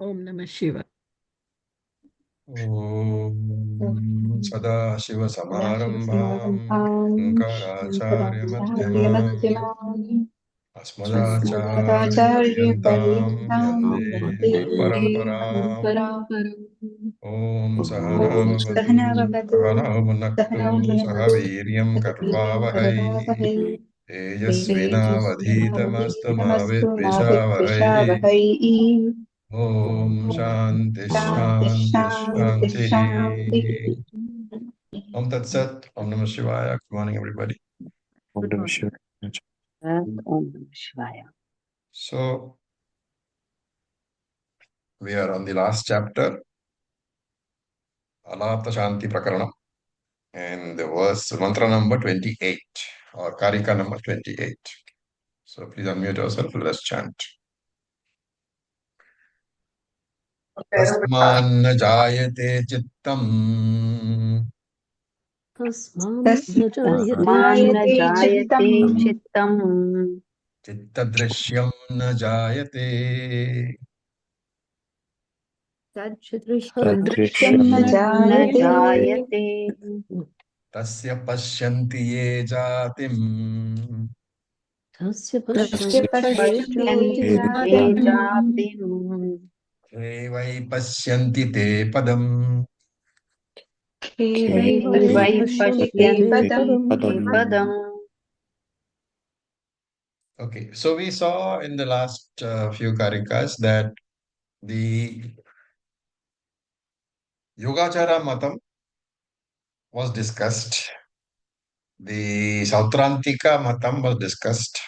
Om Namah Shiva. ॐ सदाशिवसमारम्भाम् सदाशिवसमारम्भाम् शङ्कराचार्यमध्यमाम् शङ्कराचार्यमध्यमाम् अस्मदाचार्यपर्यन्ताम् वन्दे अस्मदाचार्यपर्यन्ताम् वन्दे गुरुपरम्पराम् परम्पराम् ॐ सहना ॐ भवतु सहना भवतु सहनौ भुनक्तु सहनौ सह भुनक्तु वीर्यं वीर्यं कर्वावहै करवावहै तेजस्विनावधीतमस्तु मा तेजस्विनावधीतमस्तु मा विद्विषावहै विद्विषावहै ॐ ॐ शान्ति शान्ति शान्ति शान्ति शान्तिः शान्तिः Om Tat Sat, Om Namah Shivaya. Good morning, everybody. Good morning. ॐ नमः शिवाय So, we are on the last chapter, Alapta Shanti Prakaranam, and the verse mantra number 28, or Karika number 28. So, please unmute yourself, let us chant. Tasman jayate chittam Tasman तस्मात् न jayate न जायते चित्तम् chittadrishyam na jayate दृश्यं तदृश्यं न न जायते जायते tasya pashyanti ye jatim तस्य तस्य पश्यन्ति पश्यन्ति ये ये जातिम् जातिम् te vai pashyanti te padam. खे वै ते वै वै पश्यन्ति पश्यते ते पदं पदम् ते पदम् Okay, so we saw in the last few karikas that the Yogachara Matam was discussed, the Sautrantika Matam was discussed,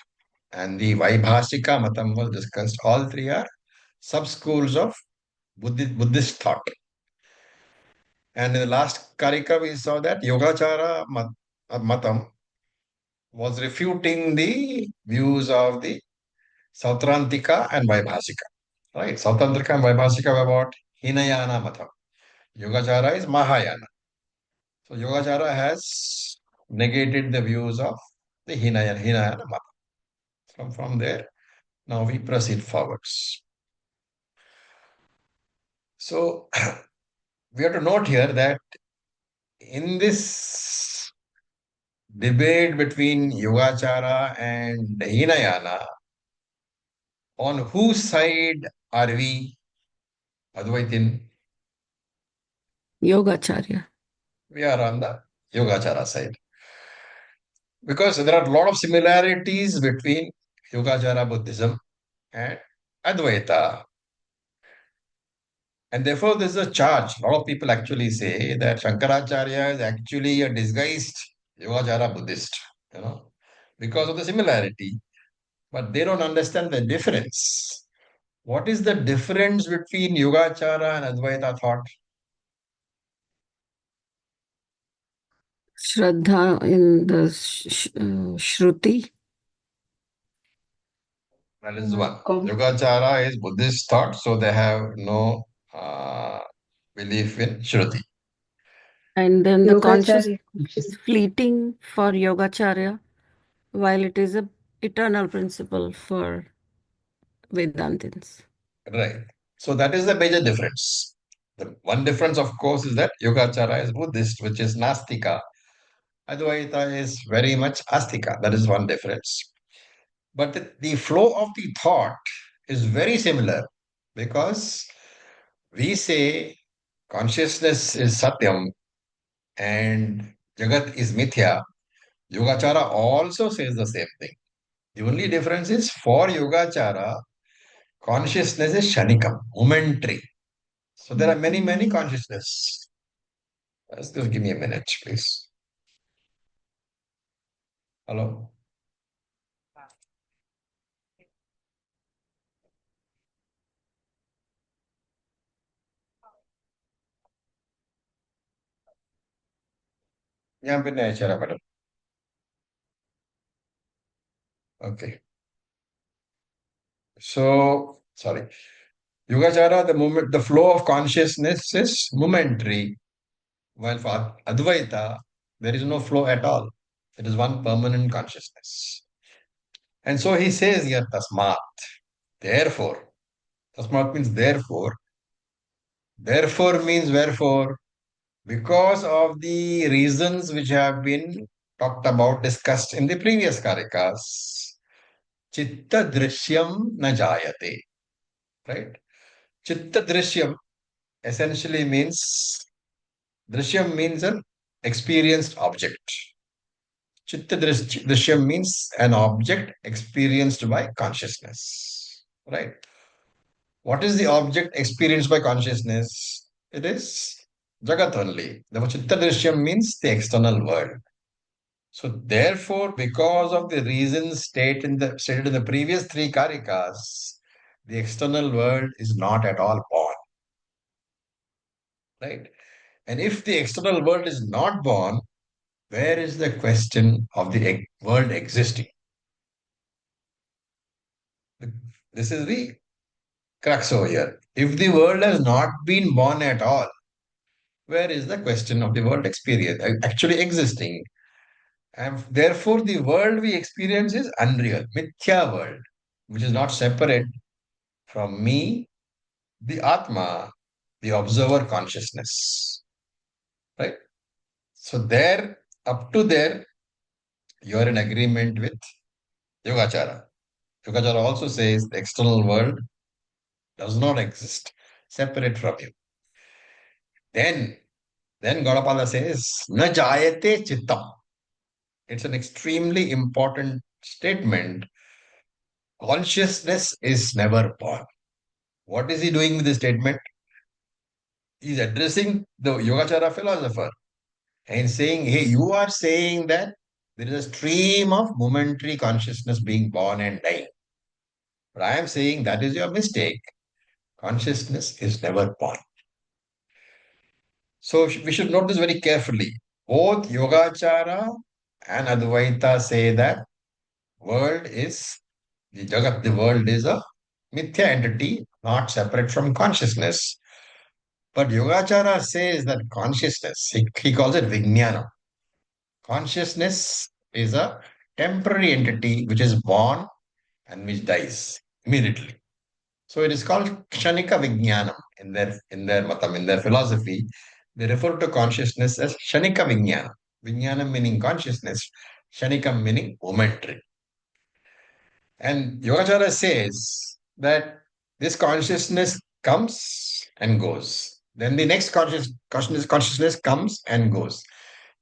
and the Vaibhashika Matam was discussed. All three are sub schools of Buddhist thought. And in the last karika, we saw that Matam was refuting the views of the Sautrantika and Vaibhashika. Right? Sautrantika and Vaibhashika were about Hinayana Matam. Yogacara is Mahayana. So Yogacara has negated the views of the Hinayana Mata. From there, now we proceed forwards. So we have to note here that in this debate between Yogacara and Hinayana, on whose side are we, Advaitin? Yogacharya. We are on the Yogacara side. Because there are a lot of similarities between Yogacara Buddhism and Advaita. And therefore, there's a charge. A lot of people actually say that Shankaracharya is actually a disguised Yogacara Buddhist, because of the similarity. But they don't understand the difference. What is the difference between Yogacara and Advaita thought? Shraddha in the Shruti. That is one. com- Yogacara is Buddhist thought, so they have no belief in Shruti. And then the conscious योगाचार्य is fleeting for Yogacharya, while it is a eternal principle for Vedantins. Right. So that is the major difference. The one difference, of course, is that Yogacara is Buddhist, which is Nastika. Advaita is very much Astika. That is one difference. But the flow of the thought is very similar because we say consciousness is Satyam and Jagat is Mithya. Yogacara also says the same thing. The only difference is for Yogacara, consciousness is Shanikam, momentary. So there are many, many consciousness. Just give me a minute, please. Hello. ഞാൻ പിന്നെ അയച്ചുതരാം madam. Okay. So, sorry. Yogacara, the flow of consciousness is momentary, while for Advaita, there is no flow at all. It is one permanent consciousness. And so he says here, Tasmat. Therefore, Tasmat means therefore, Therefore means wherefore. Because of the reasons which have been talked about, discussed in the previous karikas. Chitta drishyam na jayate. Right? Chitta drishyam essentially means, drishyam means an experienced object. Chitta drishyam means an object experienced by consciousness. Right? What is the object experienced by consciousness? It is Jagat only. The Chitta drishyam means the external world. So therefore, because of the reasons stated in the previous three karikas, the external world is not at all born. Right? And if the external world is not born, where is the question of the world existing? This is the crux over here. If the world has not been born at all, where is the question of the world experience actually existing? And therefore, the world we experience is unreal, mithya world, which is not separate from me, the Atma, the observer consciousness. Right? So there, up to there, you are in agreement with Yogacara. Yogacara also says the external world does not exist separate from you. Then, then Gaudapala says, Na jayate chittam. It's an extremely important statement. Consciousness is never born. What is he doing with this statement? He's addressing the Yogacara philosopher and saying, hey, you are saying that there is a stream of momentary consciousness being born and dying. But I am saying that is your mistake. Consciousness is never born. So we should note this very carefully. Both Yogacara and Advaita say that world is the Jagat, the world is a mithya entity, not separate from consciousness. But Yogacara says that consciousness, he calls it Vijnana. Consciousness is a temporary entity which is born and which dies immediately. So it is called Kshanika Vijnanam in their matam, in their philosophy. They refer to consciousness as Kshanika Vijnana. Vijnanam meaning consciousness, Kshanikam meaning momentary. And Yogacara says that this consciousness comes and goes. Then the next consciousness comes and goes.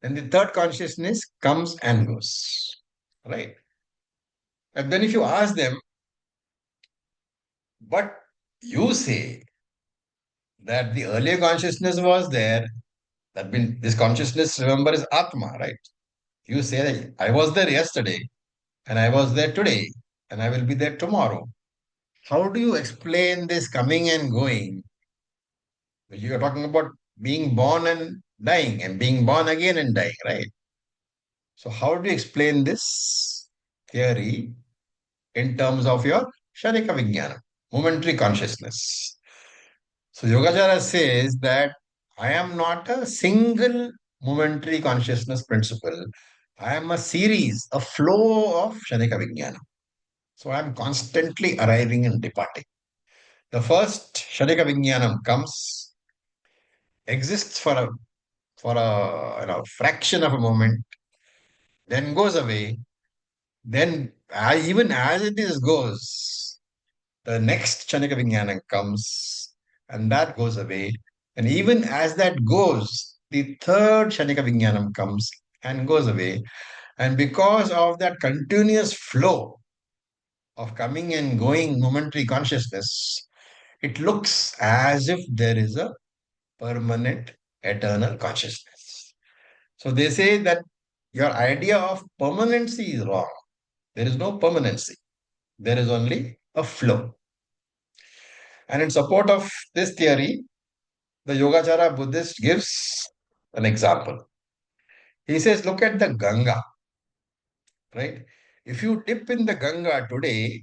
Then the third consciousness comes and goes. Right? And then if you ask them, but you say that the earlier consciousness was there, that means this consciousness, remember, is Atma, right? You say that I was there yesterday, and I was there today, and I will be there tomorrow. How do you explain this coming and going? You are talking about being born and dying, and being born again and dying, right? So how do you explain this theory in terms of your Sharika Vijnana, momentary consciousness? So Yogacara says that I am not a single momentary consciousness principle. I am a series, a flow of Shanika Vijnana. So I am constantly arriving and departing. The first Shanika Vijnanam comes, exists for a fraction of a moment, then goes away. Then even as it is goes, the next Chanika Vijnana comes and that goes away. And even as that goes, the third Chanika Vijnanam comes and goes away. And because of that continuous flow of coming and going momentary consciousness, it looks as if there is a permanent eternal consciousness. So they say that your idea of permanency is wrong. There is no permanency. There is only a flow. And in support of this theory, the Yogacara Buddhist gives an example. He says, look at the Ganga, right? If you dip in the Ganga today,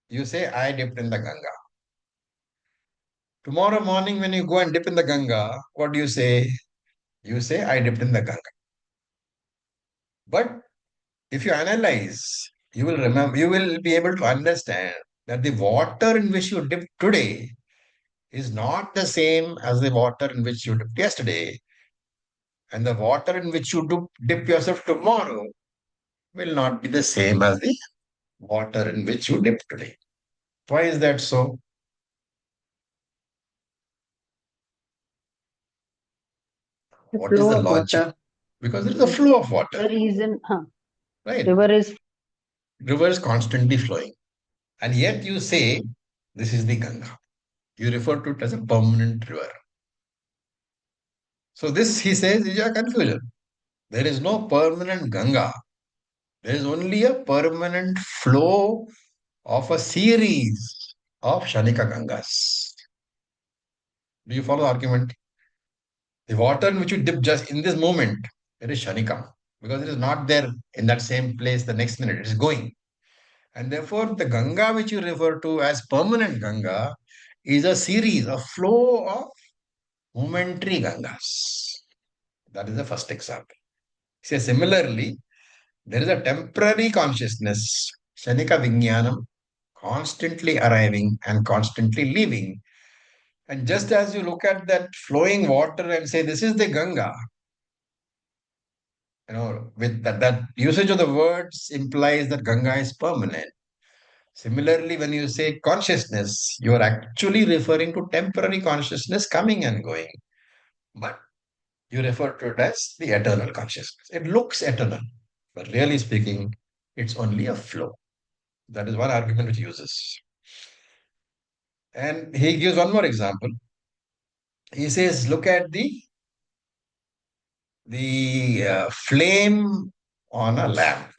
you say, I dipped in the Ganga. Tomorrow morning, when you go and dip in the Ganga, what do you say? You say, I dipped in the Ganga. But if you analyze, you will remember, you will be able to understand that the water in which you dipped today is not the same as the water in which you dipped yesterday, and the water in which you dip yourself tomorrow will not be the same as the water in which you dip today. Why is that so? The What is flow the of logic? water. Because there is a flow of water, The reason, right? river is River is constantly flowing. And yet you say, this is the Ganga. You refer to it as a permanent river. So this, he says, is a confusion. There is no permanent Ganga. There is only a permanent flow of a series of Shanika Gangas. Do you follow the argument? The water in which you dip just in this moment, it is Shanika. Because it is not there in that same place the next minute. It is going. And therefore, the Ganga which you refer to as permanent Ganga is a series, a flow of momentary Gangas. That is the first example. Say similarly, there is a temporary consciousness, Shanika Vijnanam, constantly arriving and constantly leaving. And just as you look at that flowing water and say, this is the Ganga, with that usage of the words implies that Ganga is permanent. Similarly, when you say consciousness, you are actually referring to temporary consciousness coming and going. But you refer to it as the eternal consciousness. It looks eternal, but really speaking, it's only a flow. That is one argument which uses. And he gives one more example. He says, look at the flame on a lamp,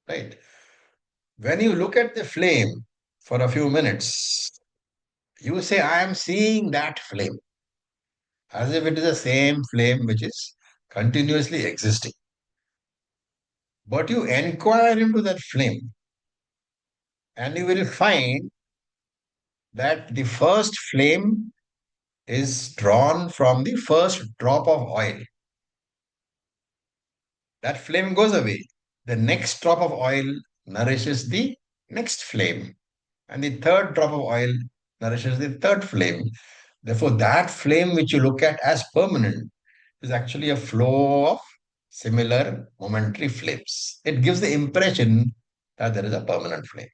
right? When you look at the flame for a few minutes, you say, I am seeing that flame, as if it is the same flame which is continuously existing. But you inquire into that flame, and you will find that the first flame is drawn from the first drop of oil. That flame goes away. The next drop of oil nourishes the next flame, and the third drop of oil nourishes the third flame. Therefore, that flame which you look at as permanent is actually a flow of similar momentary flames. It gives the impression that there is a permanent flame.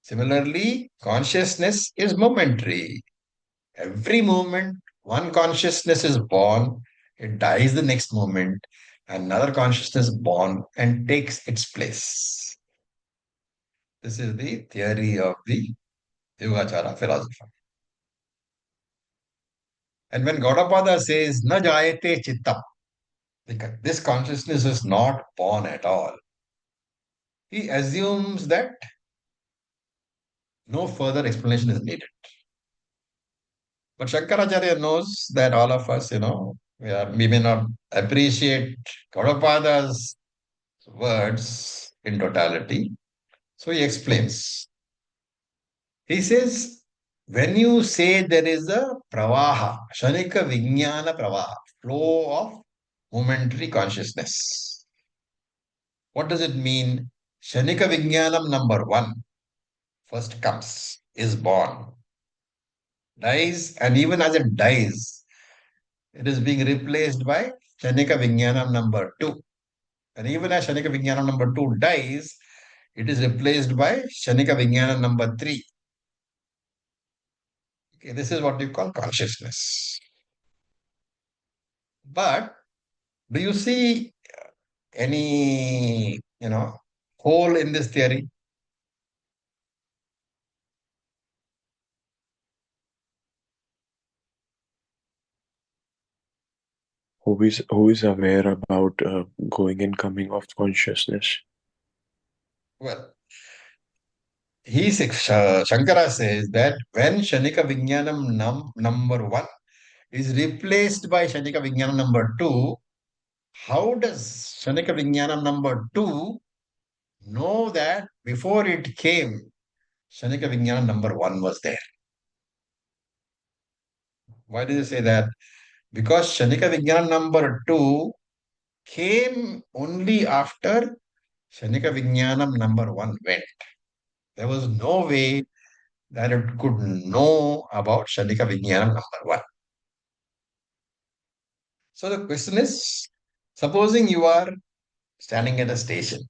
Similarly, consciousness is momentary. Every moment, one consciousness is born, it dies the next moment, another consciousness born and takes its place. This is the theory of the Yogacara philosopher. And when Gaudapada says, Na jayate chittam, this consciousness is not born at all, he assumes that no further explanation is needed. But Shankaracharya knows that all of us, we may not appreciate Gaudapada's words in totality. So he explains. He says, when you say there is a pravaha, shanika vijnana pravaha, flow of momentary consciousness, what does it mean? Shanika vijnanam number one first comes, is born, dies, and even as it dies, it is being replaced by Shanika Vijnanam number two. And even as Shanika Vijnanam number two dies, it is replaced by Shanika Vijnanam number three. Okay, this is what you call consciousness. But do you see any, hole in this theory? Who is aware about going and coming of consciousness? Well, Shankara says that when Shanika Vijnanam number one is replaced by Shanika Vijnanam number two, how does Shanika Vijnanam number two know that before it came, Shanika Vijnanam number one was there? Why do you say that? Because Shanika Vijnanam number two came only after Shanika Vijnanam number one went. There was no way that it could know about Shanika Vijnanam number one. So the question is, supposing you are standing at a station,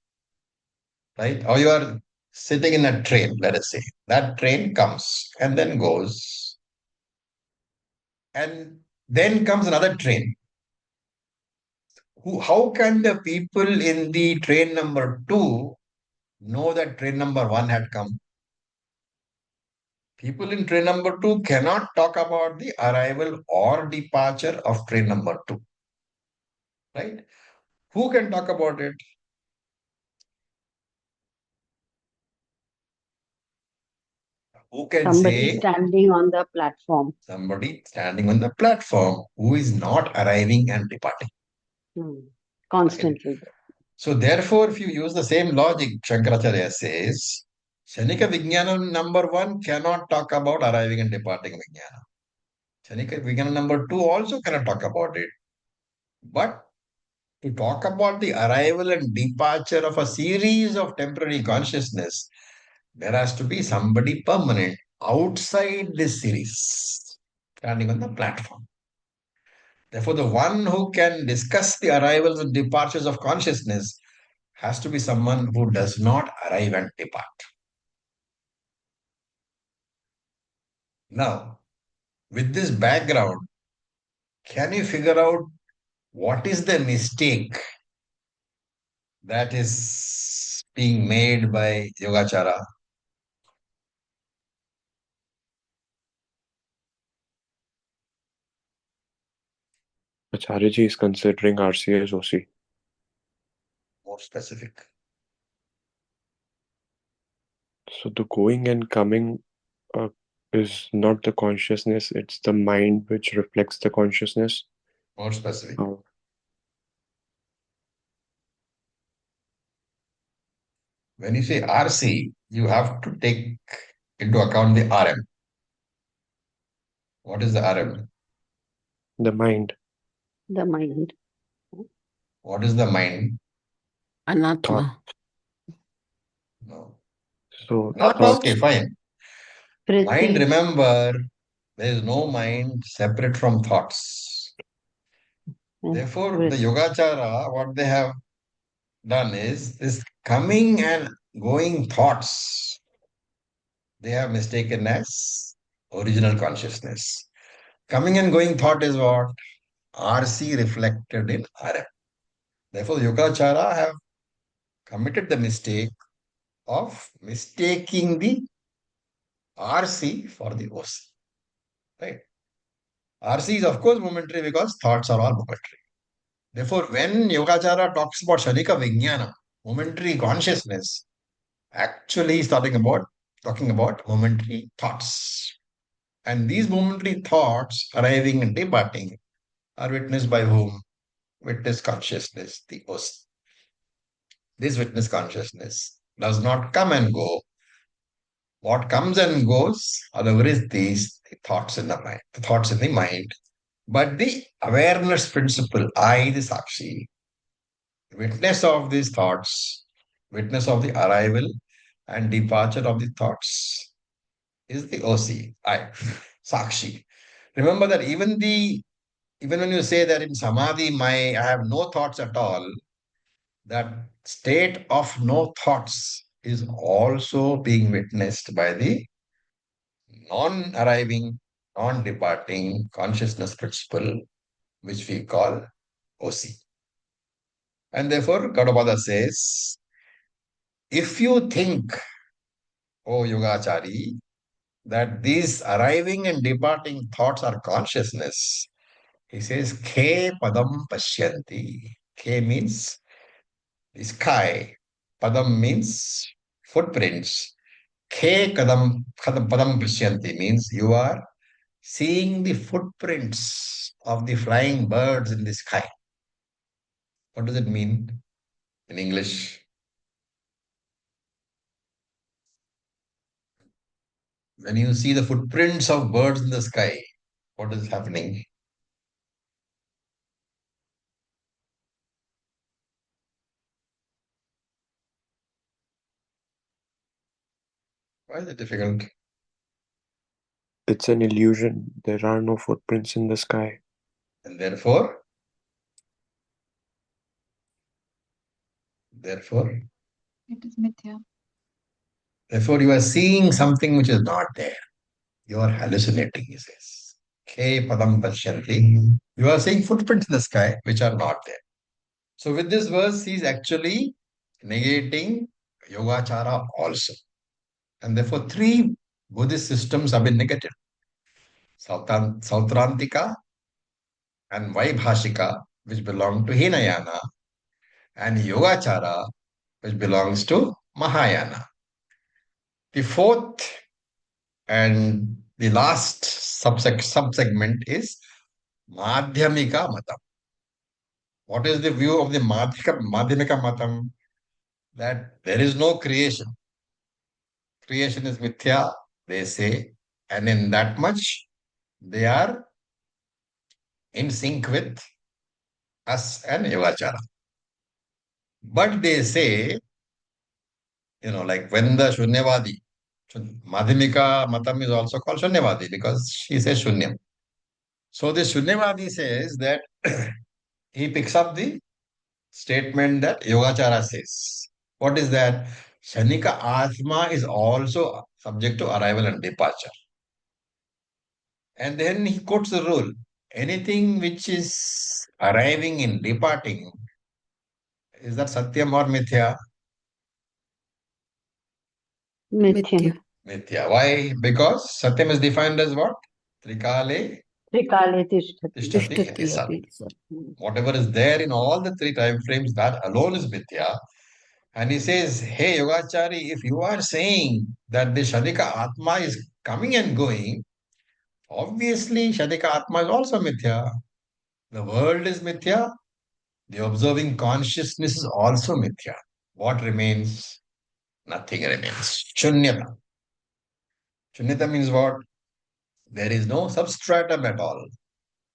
right? Or you are sitting in a train, let us say. That train comes and then goes, and then comes another train. How can the people in the train number two know that train number one had come? People in train number two cannot talk about the arrival or departure of train number two, right? Who can talk about it? Who can Somebody say standing on the platform. somebody standing on the platform who is not arriving and departing? Hmm. Right? Constantly. So therefore, if you use the same logic, Shankaracharya says, Shanika Vijnanam number one cannot talk about arriving and departing Vijnana. Shanika Vijnanam number two also cannot talk about it. But to talk about the arrival and departure of a series of temporary consciousness, there has to be somebody permanent outside this series, standing on the platform. Therefore, the one who can discuss the arrivals and departures of consciousness has to be someone who does not arrive and depart. Now, with this background, can you figure out what is the mistake that is being made by Yogachara? Acharya is considering RC as OC. More specific. So the going and coming is not the consciousness, it's the mind which reflects the consciousness. More specific. When you say RC, you have to take into account the RM. What is the RM? The mind, The mind. What is the mind? thought. Anatma. No. So Anatma, Thoughts. okay, thoughts, fine. Mind, Vritti. remember, there is no mind separate from thoughts. Therefore, the Vritti. Yogacara, what they have done is this coming and going thoughts, they have mistaken as original consciousness. Coming and going thought is what? RC reflected in RM. Therefore, the Yogacara have committed the mistake of mistaking the RC for the OC. Right? RC is of course momentary because thoughts are all momentary. Therefore, when Yogacara talks about Shanika Vijnana, momentary consciousness, actually is talking about momentary thoughts. And these momentary thoughts arriving and departing are witnessed by whom? Witness consciousness, the OC. This witness consciousness does not come and go. What comes and goes are the vritis, the thoughts in the mind, the thoughts in the mind. But the awareness principle, I, the Sakshi, witness of these thoughts, witness of the arrival and departure of the thoughts is the OC, I, Sakshi. Remember that even when you say that in Samadhi, I have no thoughts at all, that state of no thoughts is also being witnessed by the non-arriving, non-departing consciousness principle, which we call OC. And therefore, Gaudapada says, if you think, O Yogachari, that these arriving and departing thoughts are consciousness, he says, K padam pashyanti. K means the sky. Padam means footprints. K padam pashyanti means you are seeing the footprints of the flying birds in the sky. What does it mean in English? When you see the footprints of birds in the sky, what is happening? Why is it difficult? It's an illusion. There are no footprints in the sky. And therefore, It is mithya. therefore you are seeing something which is not there. You are hallucinating, he says. Ke padam pashyanti. You are seeing footprints in the sky which are not there. So with this verse, he is actually negating Yogachara also. And therefore, three Buddhist systems have been negated. Sautrantika and Vaibhashika, which belong to Hinayana, and Yogachara, which belongs to Mahayana. The fourth and the last subsegment is Madhyamika Matam. What is the view of the Madhyamika Matam? That there is no creation. Creation is mithya, they say, and in that much they are in sync with us and Yogachara. But they say, like when the Shunyavadi, Madhyamika Matam is also called Shunyavadi because she says Shunyam. So the Shunyavadi says that he picks up the statement that Yogachara says. What is that? Shanika Atma is also subject to arrival and departure. And then he quotes the rule. Anything which is arriving and departing, is that Satyam or Mithya? Mithyan. Mithya. Mithya. Why? Because Satyam is defined as what? Trikale Trikale tishtati. Tishtati Tishtati iti Sat. api sat. Whatever is there in all the three time frames, that alone is Mithya. And he says, hey Yogachari, if you are saying that the Shanika Atma is coming and going, obviously Shanika Atma is also Mithya. The world is Mithya. The observing consciousness is also Mithya. What remains? Nothing remains. Shunyata. Shunyata means what? There is no substratum at all.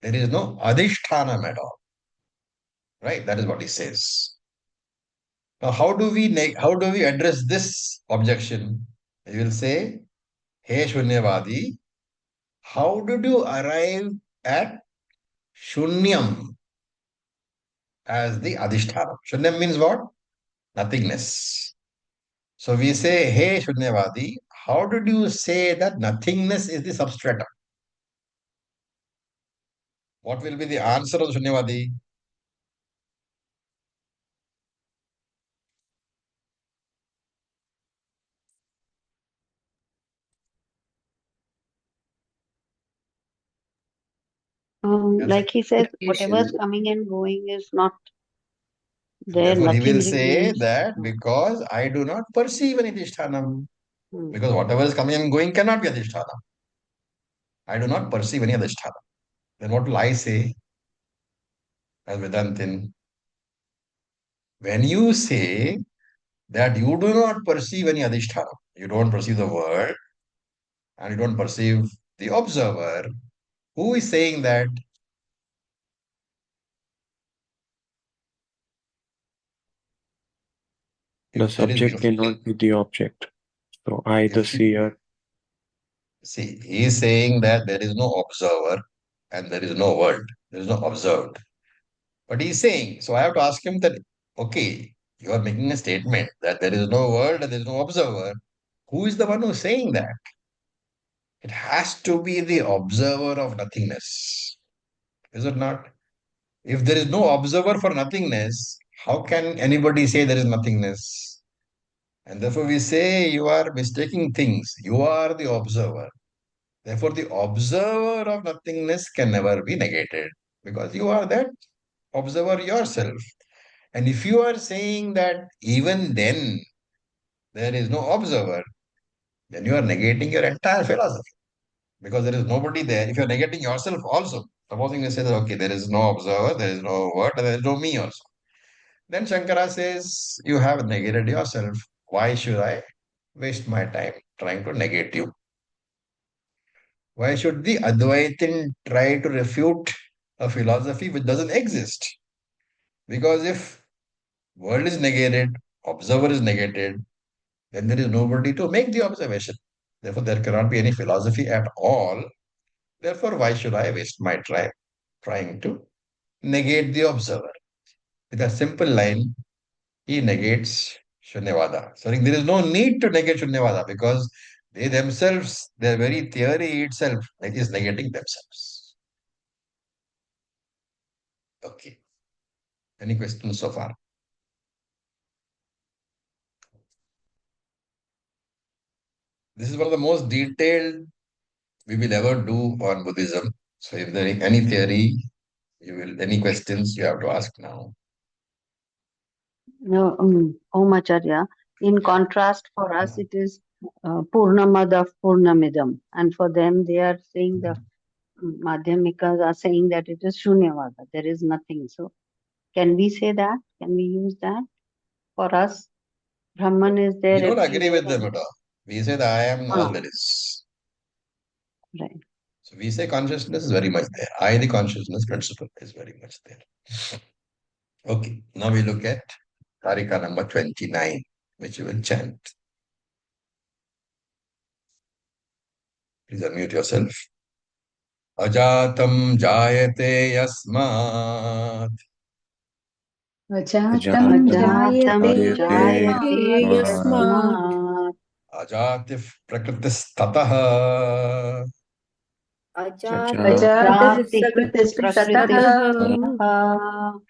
There is no adhishthanam at all. Right? That is what he says. Now, how do we address this objection? He will say, Hey Shunyavadi, how did you arrive at Shunyam as the Adhisthana? Shunyam means what? Nothingness. So we say, Hey Shunyavadi, how did you say that nothingness is the substratum? What will be the answer of Shunyavadi? Answer. Like he says, whatever's Creation. coming and going is not And there, therefore he nothing will say remains. that because I do not perceive any Adhishthanam. Hmm. Because whatever is coming and going cannot be Adhisthana. I do not perceive any Adhisthana. Then what will I say as Vedantin? When you say that you do not perceive any Adhisthana, you don't perceive the world and you don't perceive the observer, who is saying that? The If there is subject cannot be the object. So I, the if seer, see, he is saying that there is no observer and there is no world. There is no observed. But he is saying, so I have to ask him that, okay, you are making a statement that there is no world and there is no observer. Who is the one who is saying that? It has to be the observer of nothingness. Is it not? If there is no observer for nothingness, how can anybody say there is nothingness? And therefore, we say you are mistaking things. You are the observer. Therefore, the observer of nothingness can never be negated because you are that observer yourself. And if you are saying that even then there is no observer, then you are negating your entire philosophy because there is nobody there. If you are negating yourself also, supposing you say that, okay, there is no observer, there is no word, there is no me also. Then Shankara says, you have negated yourself. Why should I waste my time trying to negate you? Why should the Advaitin try to refute a philosophy which doesn't exist? Because if world is negated, observer is negated, then there is nobody to make the observation. Therefore, there cannot be any philosophy at all. Therefore, why should I waste my time trying to negate the observer? With a simple line, he negates Shunyavada. So there is no need to negate Shunyavada because they themselves, their very theory itself is negating themselves. Okay. Any questions so far? This is one of the most detailed we will ever do on Buddhism. So if there is any theory, any questions you have to ask now. No, Om Acharya. In Yeah. contrast, for us, it is Purnamada Purnamidam. And for them, they are saying the Madhyamikas are saying that it is Shunyavada. There is nothing. So, can we say that? Can we use that? For us, Brahman is We there don't agree everywhere. with them at all. We say that I am all there is. Right. So we say consciousness is very much there. I, the consciousness principle, is very much there. Okay, now we look at Karika number 29, which you will chant. Please unmute yourself. Ajatam jayate yasmat. अजातं अजातं Ajatam जायते जायते jayate यस्मात् यस्मात् yasmat Ajatif prakritistatah. अजातः अजातः Ajati प्रकृतिस्ततः prakriti ततः tataha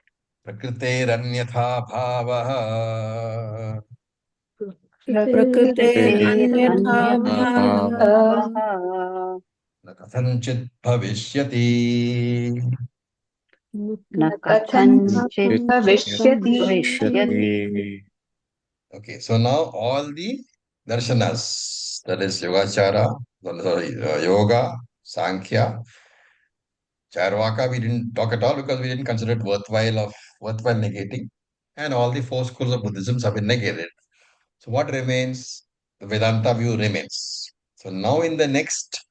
Prakritiranyatha bhavaha. प्रकृते prakritir अन्यथा anyatha भावः प्रकृतेरन्यथा bhava न कथञ्चित् भविष्यति. na न kathanchit कथञ्चित् भावः भविष्यति bhavishyati. भविष्यति. Okay, so now all the darshanas, that is Yogachara, Yoga, Sankhya, Charvaka, we didn't talk at all because we didn't consider it worthwhile negating. And all the four schools of Buddhism have been negated. So what remains? The Vedanta view remains. So now in the next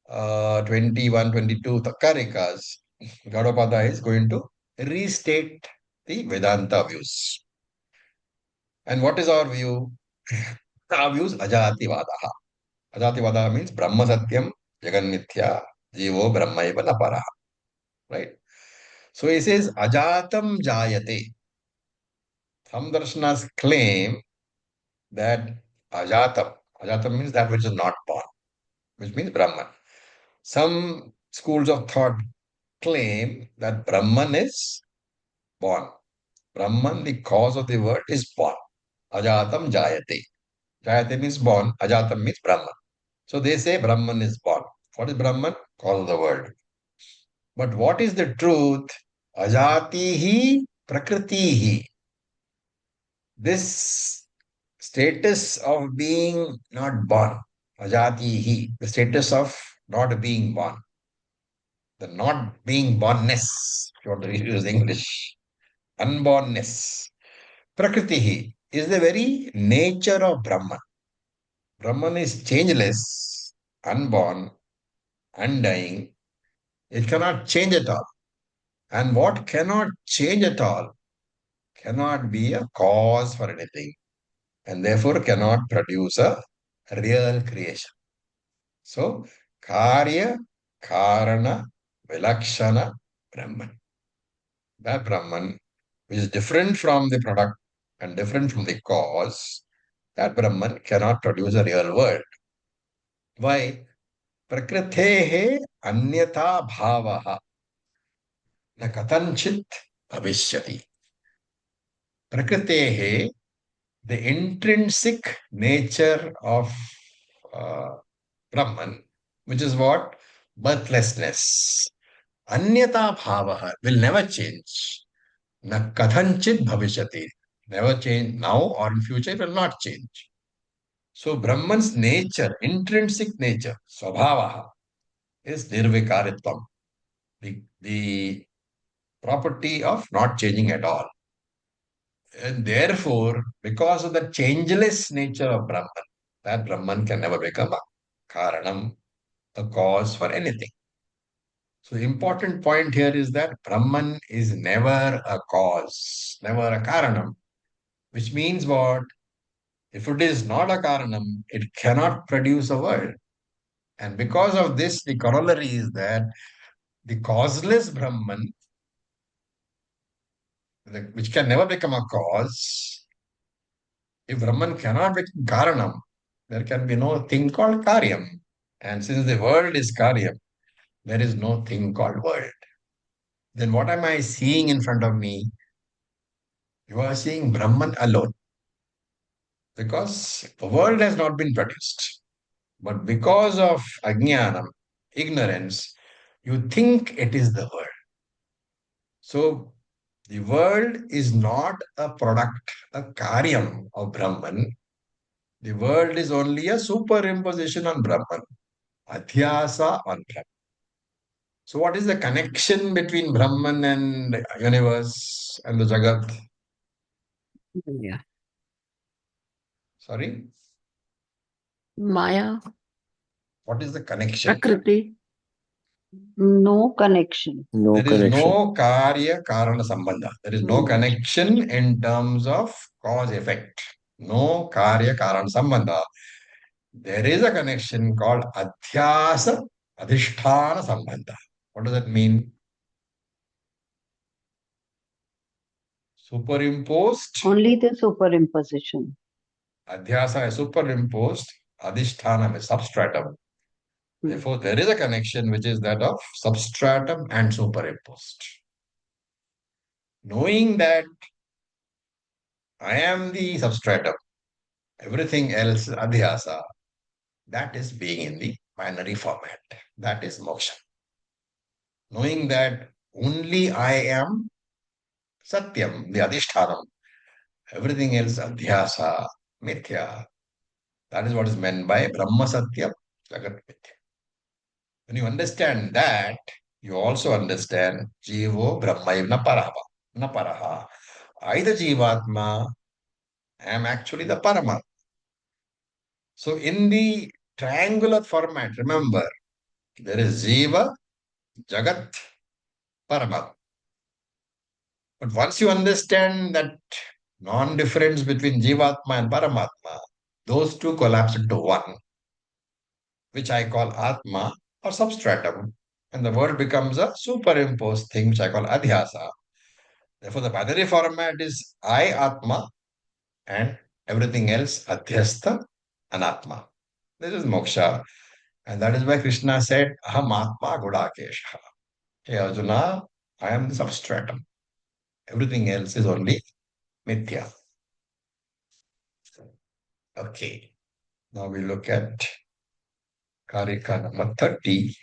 21, 22 Karikas, Gaudapada is going to restate the Vedanta views. And what is our view? Our view is Ajativada. Ajativada means Brahma Satyam, Jagan Mithya, Jivo Brahmaiva Napara. Right? So he says Ajatam Jayate. Some darshanas claim that Ajatam means that which is not born, which means Brahman. Some schools of thought claim that Brahman is born. Brahman, the cause of the word, is born. Ajatam Jayate. Jayate means born, Ajatam means Brahman. So they say Brahman is born. What is Brahman? Cause of the world. But what is the truth? Ajatihi prakritihi. This status of being not born, ajatihi, the status of not being born, the not being bornness, if you want to use English, unbornness, prakritihi is the very nature of Brahman. Brahman is changeless, unborn, undying. It cannot change at all. And what cannot change at all cannot be a cause for anything and therefore cannot produce a real creation. So, Karya, Karana, Vilakshana, Brahman. That Brahman, which is different from the product and different from the cause, that Brahman cannot produce a real world. Why? Prakrithehe anyata bhavaha na katanchit bhavishyati. Prakritehe, the intrinsic nature of uh, Brahman, which is what? Birthlessness. Anyata bhavaha will never change. Na kathanchit bhavishyati. Never change now or in future, it will not change. So Brahman's nature, intrinsic nature, swabhavaha, is nirvikaritvam, the property of not changing at all. And therefore, because of the changeless nature of Brahman, that Brahman can never become a karanam, a cause for anything. So the important point here is that Brahman is never a cause, never a karanam, which means what? If it is not a Karanam, it cannot produce a world. And because of this, the corollary is that the causeless Brahman, which can never become a cause, if Brahman cannot become Karanam, there can be no thing called Karyam. And since the world is Karyam, there is no thing called world. Then what am I seeing in front of me? You are seeing Brahman alone because the world has not been produced. But because of ajnanam, ignorance, you think it is the world. So the world is not a product, a karyam of Brahman. The world is only a superimposition on Brahman, adhyasa on Brahman. So what is the connection between Brahman and the universe and the Jagat? Yeah. Sorry? Maya, What is the connection? Prakriti. No connection. No There is connection. no karya karana sambandha. There is no connection in terms of cause effect. No karya karana sambandha. There is a connection called adhyasa adhisthana sambandha. What does that mean? Superimposed. Only the superimposition. Adhyasa is superimposed. Adhisthana is substratum. Therefore, there is a connection which is that of substratum and superimposed. Knowing that I am the substratum, everything else is adhyasa, that is being in the binary format. That is moksha. Knowing that only I am satyam, the adhishthanam, everything else adhyasa, mithya. That is what is meant by Brahma Satyam, Jagat Mithya. When you understand that, you also understand Jivo Brahma na Paraha. Na Paraha. I, the Jivatma, am actually the Parama. So in the triangular format, remember, there is Jiva, Jagat, Parama. But once you understand that non-difference between Jivatma and Paramatma, those two collapse into one, which I call Atma or substratum, and the world becomes a superimposed thing, which I call Adhyasa. Therefore, the binary format is I Atma and everything else Adhyastha Anatma. This is moksha. And that is why Krishna said, Aham Atma Gudakesha. Hey Arjuna, I am the substratum. Everything else is only mithya. Okay. Now we look at Karika number 30.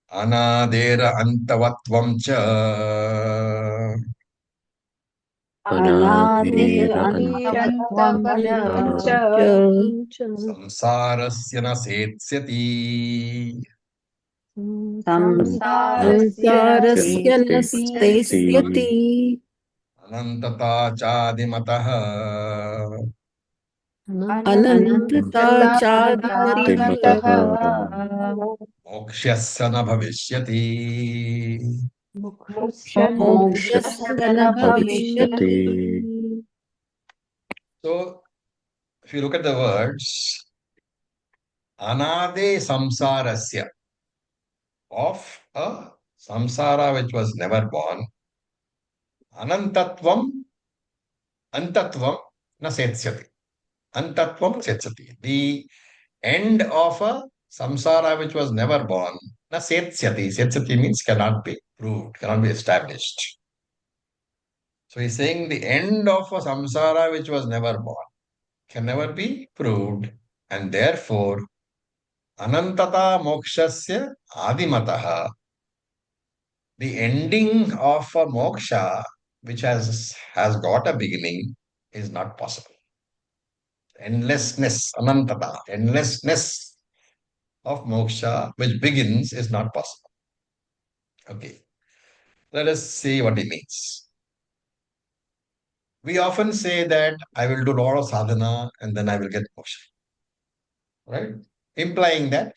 अनादेर अन्तवत्वं च Anadir Anadira antavatvam Aniravatvam cha संसारस्य न सेत्स्यति samsarasya Samsarasya setyati nastesyati अनन्तता चादिमतः anantata chadimatah anantataदिमतः मोक्ष्यस्य न भविष्यति mokshasya na mokshasya bhavishyati. bhavishyati. So, if you look at the words, anade samsarasya, of a samsara which was never born, anantatvam, antatvam na setsyati. Antatvam setsyati. The end of a samsara which was never born, na setsyati. Setsyati means cannot be proved, cannot be established. So he's saying the end of a samsara which was never born can never be proved, and therefore anantata mokshasya adimataha, the ending of a moksha which has got a beginning is not possible. Endlessness, anantata, endlessness of moksha which begins is not possible. Okay, let us see what it means. We often say that I will do a lot of sadhana and then I will get moksha, right? Implying that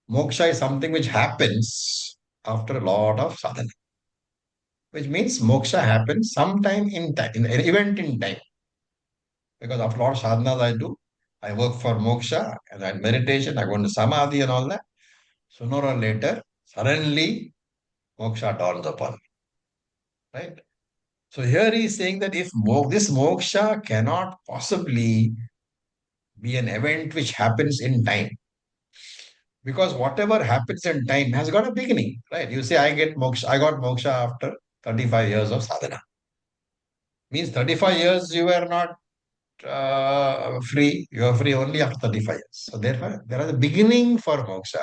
moksha is something which happens after a lot of sadhana. which means moksha happens sometime in time, in an event in time. Because after a lot of sadhanas I do, I work for moksha and I meditation, I go into samadhi and all that. Sooner or later, suddenly moksha dawns upon me, right? So here he is saying that if this moksha cannot possibly be an event which happens in time, because whatever happens in time has got a beginning, right? You say, I got moksha after 35 years of sadhana. Means 35 years you were not free. You are free only after 35 years. So therefore, there is a beginning for moksha.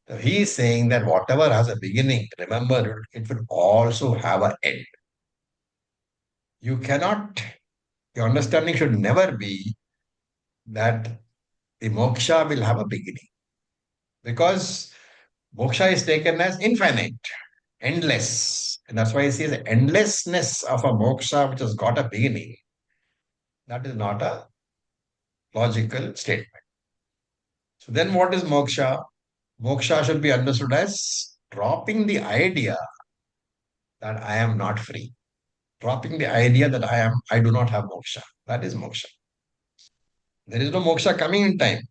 So he is saying that whatever has a beginning, remember, it will also have an end. You cannot, your understanding should never be that the moksha will have a beginning. Because moksha is taken as infinite, endless. And that's why he says the endlessness of a moksha which has got a beginning. That is not a logical statement. So then what is moksha? Moksha should be understood as dropping the idea that I am not free. Dropping the idea that I do not have moksha. That is moksha. There is no moksha coming in time.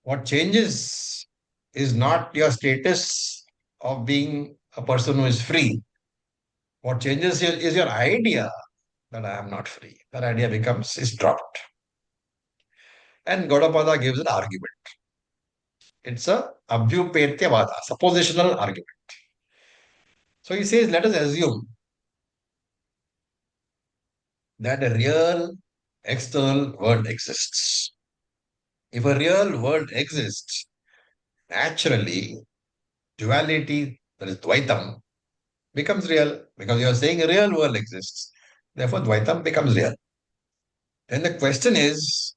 What changes is not your status of being a person who is free. What changes is your idea that I am not free. That idea is dropped. And Gaudapada gives an argument. It's a abhyupetyavada, suppositional argument. So he says, let us assume that a real external world exists. If a real world exists, naturally, duality, that is Dvaitam, becomes real because you are saying a real world exists. Therefore, Dvaitam becomes real. Then the question is,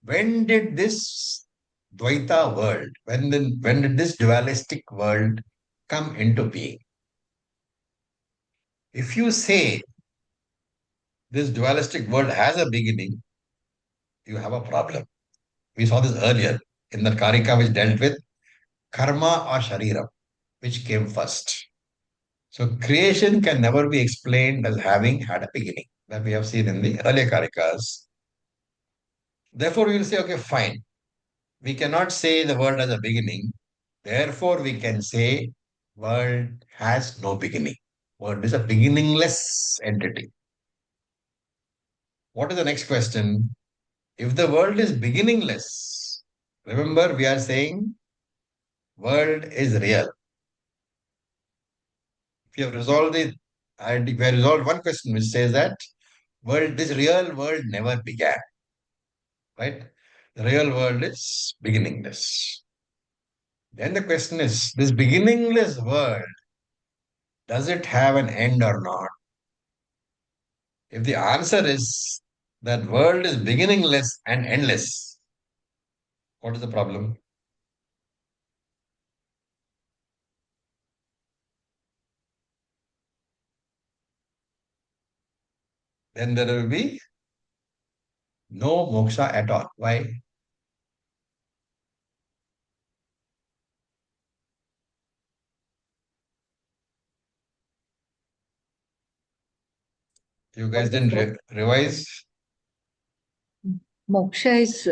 when did this Dvaita world, when did this dualistic world come into being? If you say this dualistic world has a beginning, you have a problem. We saw this earlier in the Karika which dealt with karma or sharira, which came first. So creation can never be explained as having had a beginning, that we have seen in the earlier Karikas. Therefore, we will say, okay, fine. We cannot say the world has a beginning. Therefore, we can say world has no beginning. World is a beginningless entity. What is the next question? If the world is beginningless, remember we are saying world is real. If you have resolved it, we have resolved one question which says that this real world never began, right? The real world is beginningless. Then the question is, this beginningless world, does it have an end or not? If the answer is that world is beginningless and endless, what is the problem? Then there will be no moksha at all. Why? You guys didn't revise? Moksha is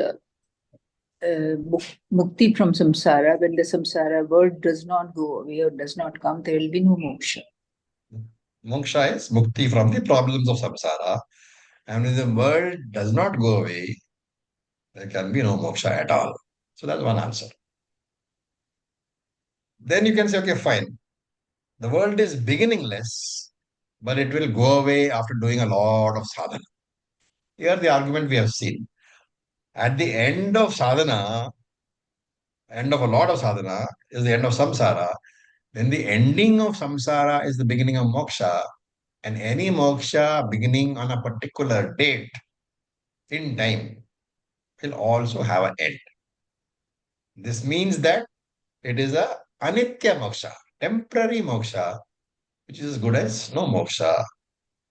mukti from samsara. When the samsara world does not go away or does not come, there will be no moksha. Moksha is mukti from the problems of samsara. And if the world does not go away, there can be no moksha at all. So that's one answer. Then you can say, okay, fine. The world is beginningless, but it will go away after doing a lot of sadhana. Here the argument we have seen. At the end of sadhana, end of a lot of sadhana is the end of samsara. Then the ending of samsara is the beginning of moksha. And any moksha beginning on a particular date in time will also have an end. This means that it is a anitya moksha, temporary moksha, which is as good as no moksha.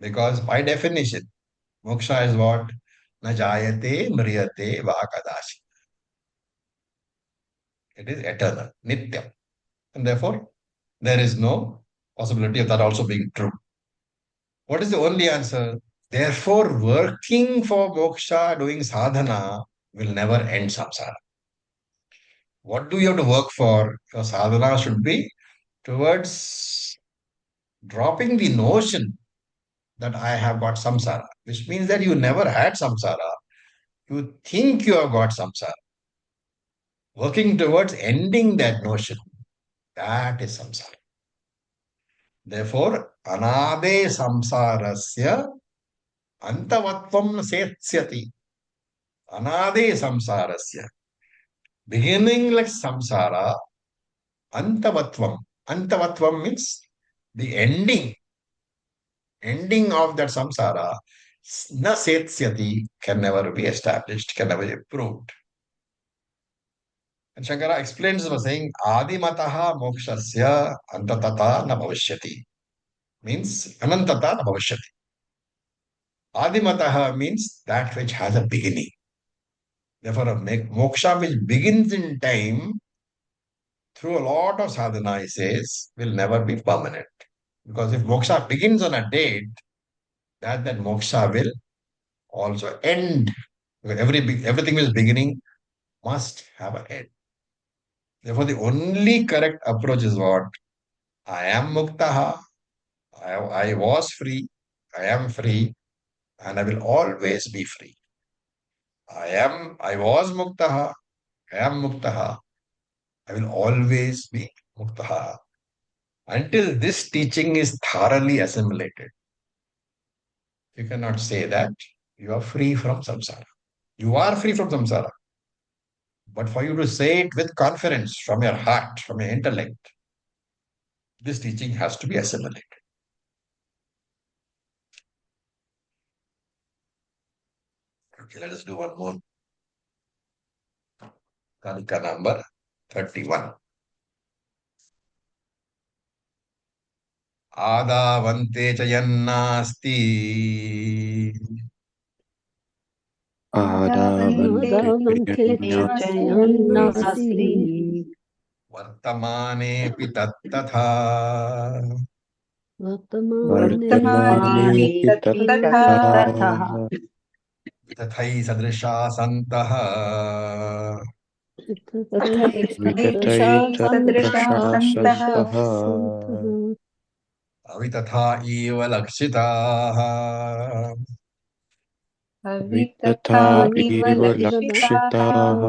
Because by definition, moksha is what? Na jayate mriyate va kadashi. It is eternal, nitya. And therefore, there is no possibility of that also being true. What is the only answer? Therefore, working for moksha, doing sadhana, will never end samsara. What do you have to work for? Your sadhana should be towards dropping the notion that I have got samsara, which means that you never had samsara. You think you have got samsara. Working towards ending that notion, that is samsara. Therefore, anade samsarasya antavatvam setsyati. Anade samsarasya. Beginningless samsara, antavatvam. Antavatvam means the ending of that samsara, na setsyati, can never be established, can never be proved. And Shankara explains by saying, Adimataha mokshasya antatata na bhavishyati. Means, anantata na bhavishyati. Adimataha means that which has a beginning. Therefore, a moksha which begins in time through a lot of sadhana, he says, will never be permanent. Because if moksha begins on a date, that moksha will also end. Everything which is beginning must have an end. Therefore, the only correct approach is what? I am muktaha. I was free. I am free. And I will always be free. I was muktaha. I am muktaha. I will always be muktaha. Until this teaching is thoroughly assimilated, you cannot say that you are free from samsara. You are free from samsara. But for you to say it with confidence from your heart, from your intellect, this teaching has to be assimilated. Okay, let us do one more. Karika number 31. आदावन्ते च यन्नास्ति आदावन्ते आदावन्ते यन्नास्ति चयन्नास्ति वर्तमानेऽपि तत्तथा वर्तमाने वर्तमानेऽपि तत्तथा तथा तथैसदृशा सन्तः वितथैतत्तथा सन्तः अवितथा इव लक्षिताः. वितथा इव लक्षिताः.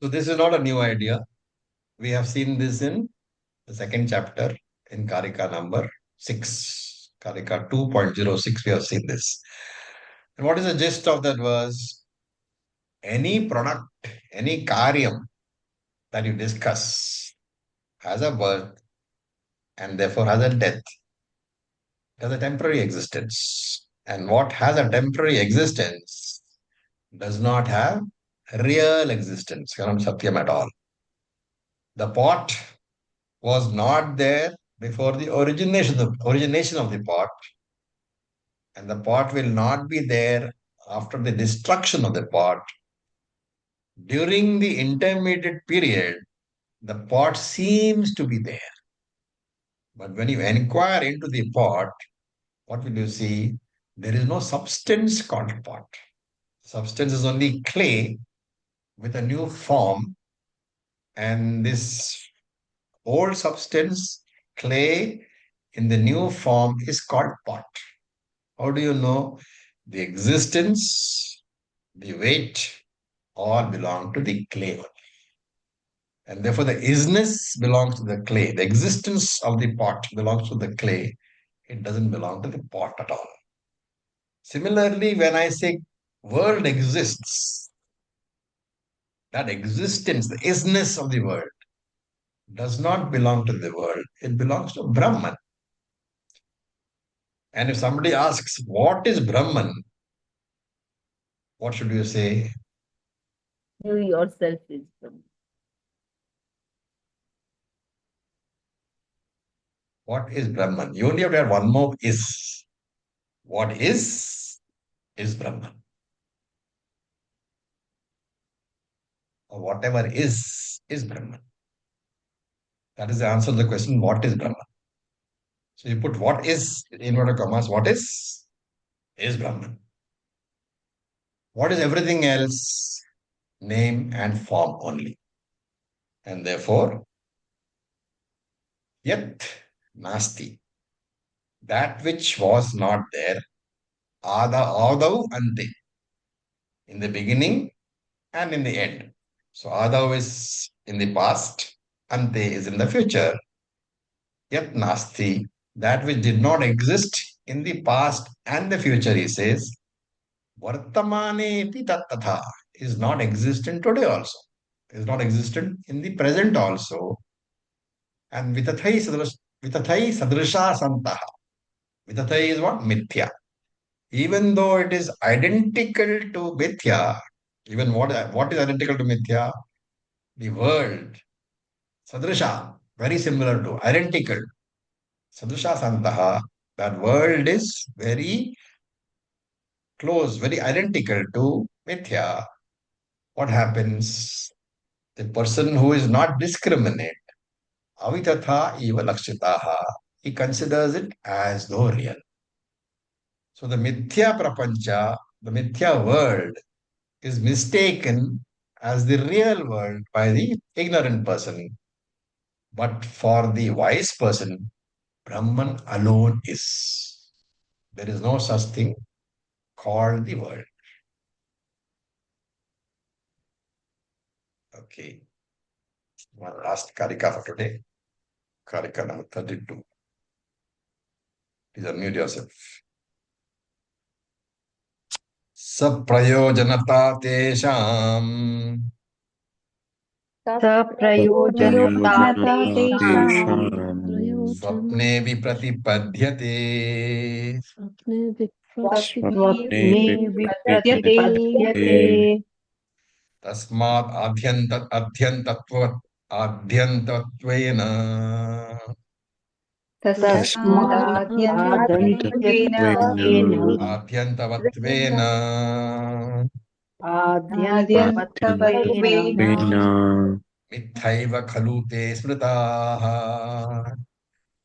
So this is not a new idea. We have seen this in the second chapter in Karika number 6. Karika 2.06, we have seen this. And what is the gist of that verse? Any product, any karyam that you discuss has a birth and therefore has a death. It has a temporary existence. And what has a temporary existence does not have real existence, Karam Satyam at all. The pot was not there before the origination of the pot, and the pot will not be there after the destruction of the pot. During the intermediate period, the pot seems to be there. But when you inquire into the pot, what will you see? There is no substance called pot. Substance is only clay with a new form, and this old substance, clay in the new form, is called pot. How do you know? The existence, the weight, all belong to the clay only. And therefore, the isness belongs to the clay. The existence of the pot belongs to the clay. It doesn't belong to the pot at all. Similarly, when I say world exists, that existence, the isness of the world, does not belong to the world. It belongs to Brahman. And if somebody asks, what is Brahman? What should you say? You yourself is Brahman. What is Brahman? You only have to add one more is. What is Brahman. Or whatever is Brahman. That is the answer to the question, what is Brahman? So you put what is in inverted commas, what is Brahman. What is everything else? Name and form only. And therefore, yet nasti. That which was not there, adau ante. In the beginning and in the end. So adau is in the past, ante is in the future. Yet nasti. That which did not exist in the past and the future, he says, Vartamane tattatha is not existent today also, is not existent in the present also. And vitathai sadrisha santaha. Vitathai is what? Mithya. Even though it is identical to mithya, even what is identical to mithya? The world. Sadrisha, very similar to, identical. Sadrisha santaha, that world is very close, very identical to mithya. What happens? The person who is not discriminate, avitatha eva lakshitaha, he considers it as though real. So the mithya prapancha, the mithya world, is mistaken as the real world by the ignorant person. But for the wise person, Brahman alone is. There is no such thing called the world. Okay. One last Karika for today. Karika number 32. Please unmute yourself. Saprayojanata tesham Saprayojanata तत्प्रयोजनतातेषां tesam स्वप्ने विप्रतिपद्यते अपने स्वप्ने swapne विप्रतिपद्यते vipratipadyate तस्मात् आद्यन्तत्वेन tasmat तस्मादत्यत्वेन adantyatvena आद्यन्तवत्वेन adyantavattvena आद्यत्वेन मिथ्यैव खलु ते स्मृताः.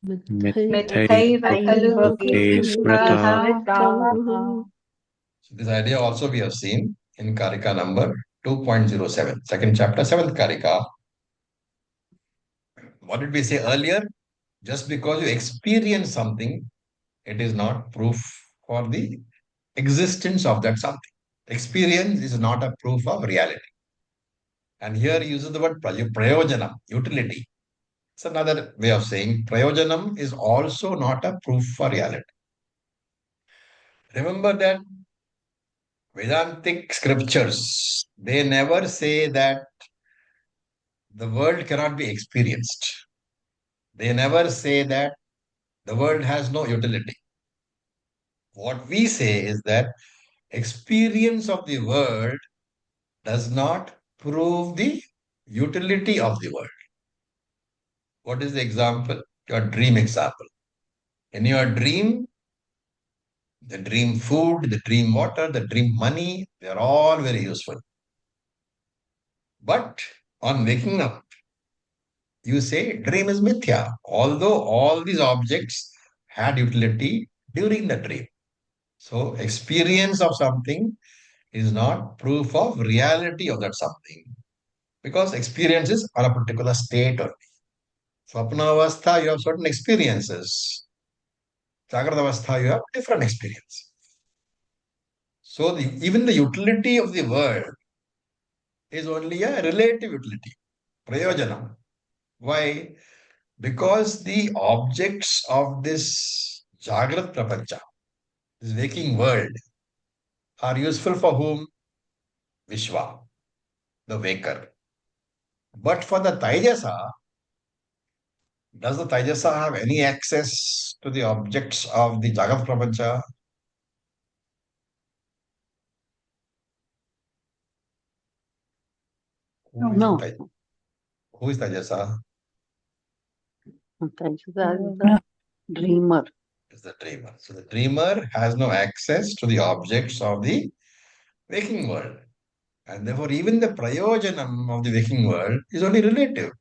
मिथ्यैव खलु ते स्मृताः. So this idea also we have seen in Karika number 2.07, second chapter, seventh Karika. What did we say earlier? Just because you experience something, it is not proof for the existence of that something. Experience is not a proof of reality. And here he uses the word prayojanam, utility. It's another way of saying prayojanam is also not a proof for reality. Remember that Vedantic scriptures, they never say that the world cannot be experienced. They never say that the world has no utility. What we say is that experience of the world does not prove the utility of the world. What is the example? Your dream example. In your dream, the dream food, the dream water, the dream money, they are all very useful. But on waking up, you say dream is mithya, although all these objects had utility during the dream. So experience of something is not proof of reality of that something, because experience is on a particular state only. Swapnavastha, you have certain experiences. Jagratavastha, you have different experience. So even the utility of the world is only a relative utility, prayojanam. Why? Because the objects of this Jagrat Prapancha, this waking world, are useful for whom? Vishwa, the waker. But for the Taijasa, does the Taijasa have any access to the objects of the Jagat Prapancha? Who is no the Who is Taijasa? Taijasa is the dreamer. Is the dreamer. So the dreamer has no access to the objects of the waking world. And therefore, even the prayojanam of the waking world is only relative.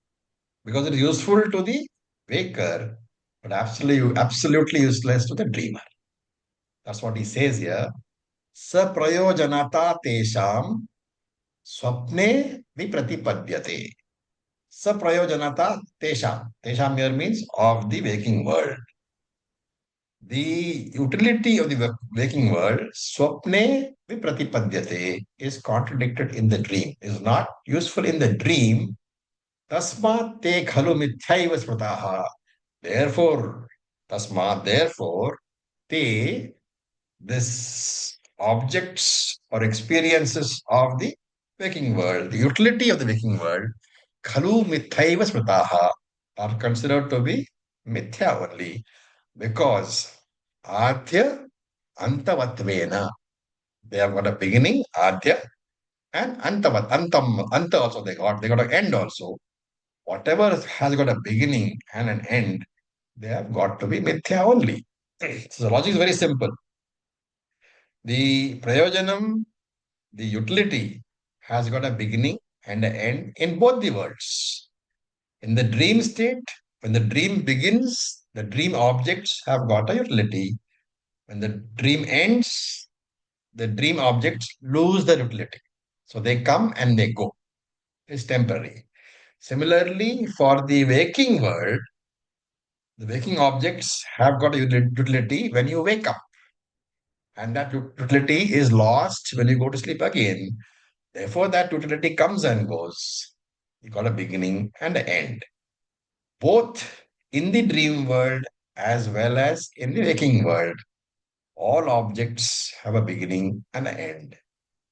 because it is useful to the waker, but absolutely useless to the dreamer. That's what he says here. Saprayojanata tesham swapne vipratipadyate. Saprayojanata tesham. Tesham here means of the waking world. The utility of the waking world, swapne vipratipadyate, is contradicted in the dream, is not useful in the dream. Tasmat te khalu mithyaiva smritaha. Therefore, therefore, te, this objects or experiences of the waking world, the utility of the waking world, khalu mithyaiva smritaha, are considered to be mithya only, because adya antavatvena, they have got a beginning, adya, and anta also they got an end also. Whatever has got a beginning and an end, they have got to be mithya only. So the logic is very simple. The prayojanam, the utility, has got a beginning and an end in both the worlds. In the dream state, when the dream begins, the dream objects have got a utility. When the dream ends, the dream objects lose their utility. So they come and they go. It's temporary. Similarly, for the waking world, the waking objects have got a utility when you wake up. And that utility is lost when you go to sleep again. Therefore, that utility comes and goes. You got a beginning and an end, both in the dream world as well as in the waking world. All objects have a beginning and an end.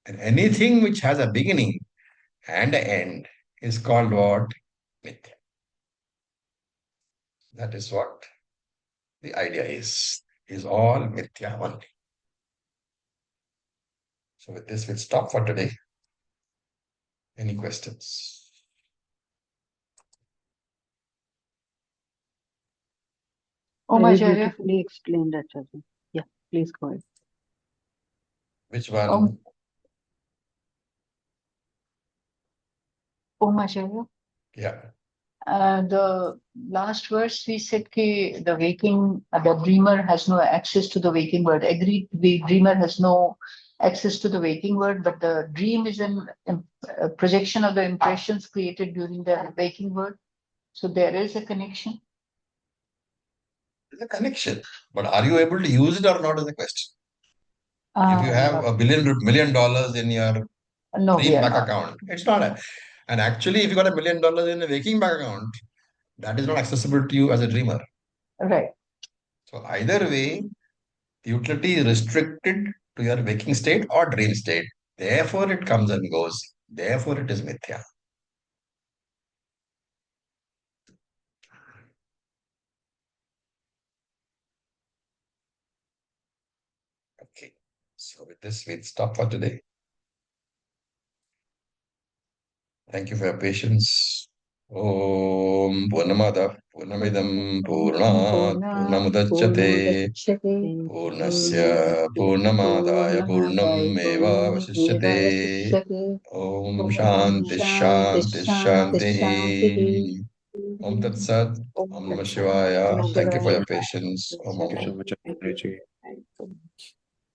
And anything which has a beginning and an end is called what? Mithya. That is what the idea is all mithya only. So with this, we'll stop for today. Any questions? Om Very Acharya. beautifully explained, Acharya. Yeah, please go ahead. Which one? Om Acharya. Yeah. The last verse we said the dreamer has no access to the waking world. Agreed, the dreamer has no access to the waking world, but the dream is a projection of the impressions created during the waking world. So there is a connection. There's a connection, but are you able to use it or not is the question. If you have Not- $1 million in your no, we dream are bank not. account, it's not and actually if you got $1 million in a waking bank account, that is not accessible to you as a dreamer. Right. So either way, the utility is restricted to your waking state or dream state. Therefore, it comes and goes. Therefore, it is mithya. Okay. So with this, we'll stop for today. Thank you for your patience. Om Purnamada Purnamidam Purnat Purnamudachyate Purnasya Purnamadaya Purnam Eva Vasishyate Om Shanti Shanti Shanti Om Tat Sat Om Namah Shivaya. Thank you for your patience. Om Thank you Om. so much, Acharya ji.